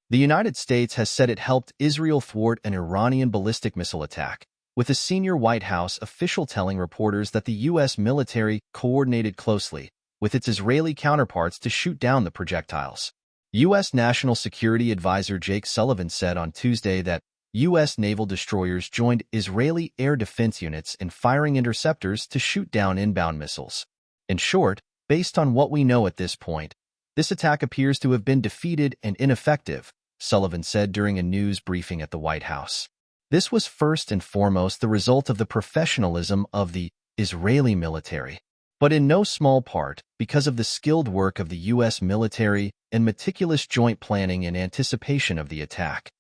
The United States has said it helped Israel thwart an Iranian ballistic missile attack, with a senior White House official telling reporters that the U.S. military coordinated closely with its Israeli counterparts to shoot down the projectiles. U.S. National Security Advisor Jake Sullivan said on Tuesday that U.S. naval destroyers joined Israeli air defense units in firing interceptors to shoot down inbound missiles. In short, based on what we know at this point, this attack appears to have been defeated and ineffective, Sullivan said during a news briefing at the White House. This was first and foremost the result of the professionalism of the Israeli military, but in no small part because of the skilled work of the U.S. military and meticulous joint planning in anticipation of the attack.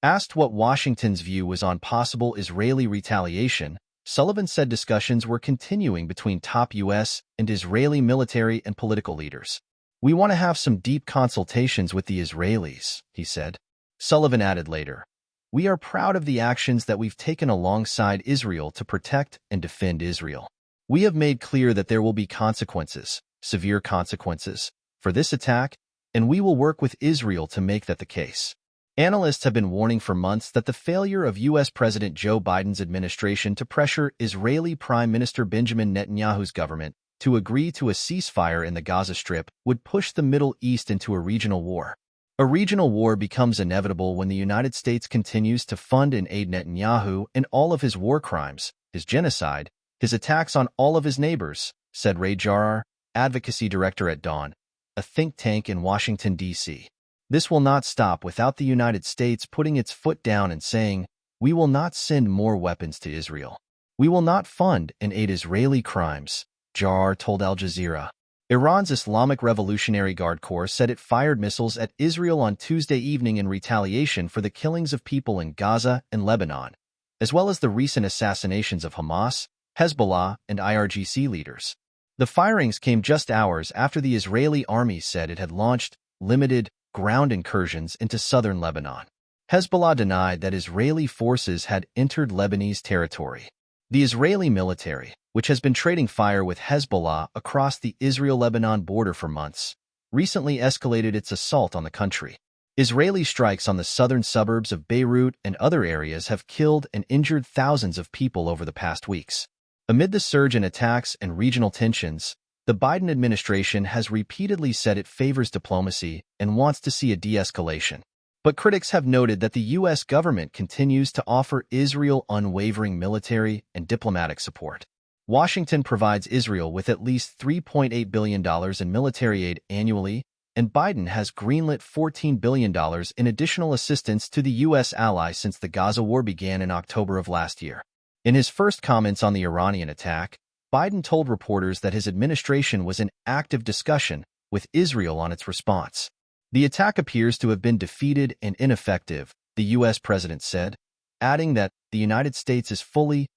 Asked what Washington's view was on possible Israeli retaliation, Sullivan said discussions were continuing between top U.S. and Israeli military and political leaders. "We want to have some deep consultations with the Israelis," he said. Sullivan added later, "We are proud of the actions that we've taken alongside Israel to protect and defend Israel. We have made clear that there will be consequences, severe consequences, for this attack, and we will work with Israel to make that the case." Analysts have been warning for months that the failure of U.S. President Joe Biden's administration to pressure Israeli Prime Minister Benjamin Netanyahu's government to agree to a ceasefire in the Gaza Strip would push the Middle East into a regional war. A regional war becomes inevitable when the United States continues to fund and aid Netanyahu in all of his war crimes, his genocide, his attacks on all of his neighbors, said Ray Jarar, advocacy director at Dawn, a think tank in Washington, D.C. This will not stop without the United States putting its foot down and saying, "We will not send more weapons to Israel. We will not fund and aid Israeli crimes," Jarar told Al Jazeera. Iran's Islamic Revolutionary Guard Corps said it fired missiles at Israel on Tuesday evening in retaliation for the killings of people in Gaza and Lebanon, as well as the recent assassinations of Hamas, Hezbollah, and IRGC leaders. The firings came just hours after the Israeli army said it had launched limited ground incursions into southern Lebanon. Hezbollah denied that Israeli forces had entered Lebanese territory. The Israeli military, which has been trading fire with Hezbollah across the Israel-Lebanon border for months, recently escalated its assault on the country. Israeli strikes on the southern suburbs of Beirut and other areas have killed and injured thousands of people over the past weeks. Amid the surge in attacks and regional tensions, the Biden administration has repeatedly said it favors diplomacy and wants to see a de-escalation. But critics have noted that the U.S. government continues to offer Israel unwavering military and diplomatic support. Washington provides Israel with at least $3.8 billion in military aid annually, and Biden has greenlit $14 billion in additional assistance to the U.S. ally since the Gaza war began in October of last year. In his first comments on the Iranian attack, Biden told reporters that his administration was in active discussion with Israel on its response. "The attack appears to have been defeated and ineffective," the U.S. president said, adding that the United States is fully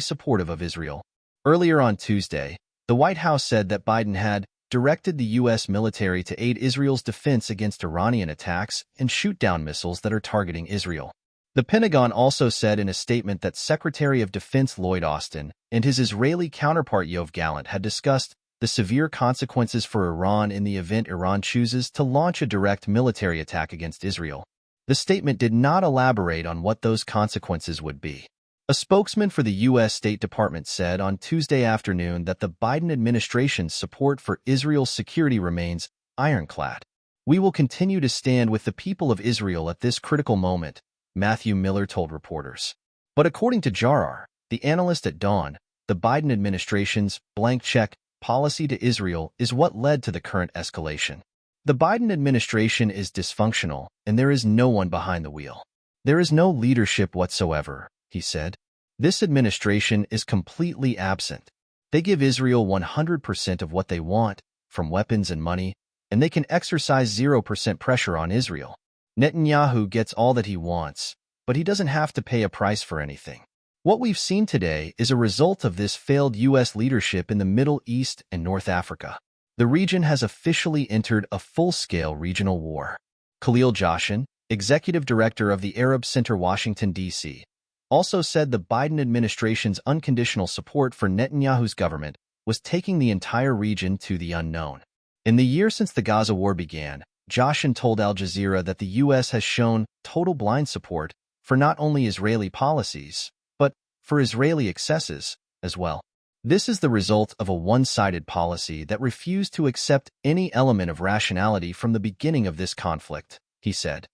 supportive of Israel. Earlier on Tuesday, the White House said that Biden had directed the U.S. military to aid Israel's defense against Iranian attacks and shoot down missiles that are targeting Israel. The Pentagon also said in a statement that Secretary of Defense Lloyd Austin and his Israeli counterpart Yoav Gallant had discussed the severe consequences for Iran in the event Iran chooses to launch a direct military attack against Israel. The statement did not elaborate on what those consequences would be. A spokesman for the U.S. State Department said on Tuesday afternoon that the Biden administration's support for Israel's security remains ironclad. "We will continue to stand with the people of Israel at this critical moment," Matthew Miller told reporters. But according to Jarar, the analyst at Dawn, the Biden administration's blank check policy to Israel is what led to the current escalation. "The Biden administration is dysfunctional, and there is no one behind the wheel. There is no leadership whatsoever," he said. "This administration is completely absent. They give Israel 100% of what they want, from weapons and money, and they can exercise 0% pressure on Israel. Netanyahu gets all that he wants, but he doesn't have to pay a price for anything. What we've seen today is a result of this failed U.S. leadership in the Middle East and North Africa. The region has officially entered a full-scale regional war." Khalil Joshin, executive director of the Arab Center Washington, D.C., also said the Biden administration's unconditional support for Netanyahu's government was taking the entire region to the unknown. In the year since the Gaza war began, Joshin told Al Jazeera that the U.S. has shown total blind support for not only Israeli policies, but for Israeli excesses as well. This is the result of a one-sided policy that refused to accept any element of rationality from the beginning of this conflict, he said.